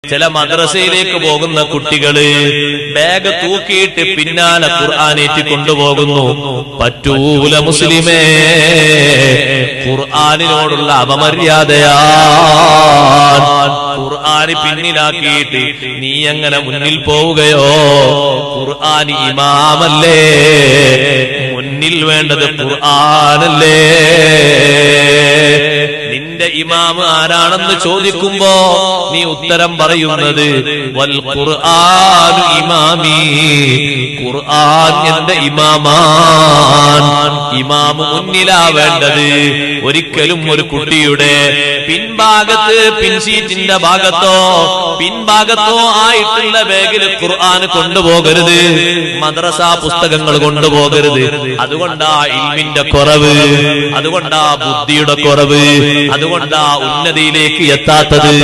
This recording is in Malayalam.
ചില മദ്രസയിലേക്ക് പോകുന്ന കുട്ടികള് ബാഗ് തൂക്കിയിട്ട് പിന്നാലെ ഖുർആനേറ്റി കൊണ്ടുപോകുന്നു. പറ്റൂല മുസ്ലിമേ, ഖുർആനിനോടുള്ള അപമര്യാദയാണ്. ഖുർആന് പിന്നിലാക്കിയിട്ട് നീ എങ്ങനെ മുന്നിൽ പോവുകയോ? ഖുർആന് ഇമാമല്ലേ, മുന്നിൽ വേണ്ടത് ഖുർആനല്ലേ. നിന്റെ ഇമാം ആരാണെന്ന് ചോദിക്കുമ്പോ നീ ഉത്തരം പറയുന്നത് വൽ ഖുർആനു ഇമാമി, ഖുർആൻ എന്റെ ഇമാമാൻ. ഇമാമ് മുന്നിലാ വേണ്ടത്. ഒരിക്കലും ഒരു കുട്ടിയുടെ പിൻഭാഗത്ത്, പിൻസീറ്റിന്റെ ഭാഗത്തോ പിൻഭാഗത്തോ ആയിട്ടുള്ള ബാഗിൽ ഖുർആൻ കൊണ്ടുപോകരുത്, മദ്രസ പുസ്തകങ്ങൾ കൊണ്ടുപോകരുത്. അതുകൊണ്ടാ ഇൽമിന്റെ കുറവ്, അതുകൊണ്ടാ ബുദ്ധിയുടെ കുറവ്, അതുകൊണ്ടാ ഉന്നതിയിലേക്ക് എത്താത്തത്.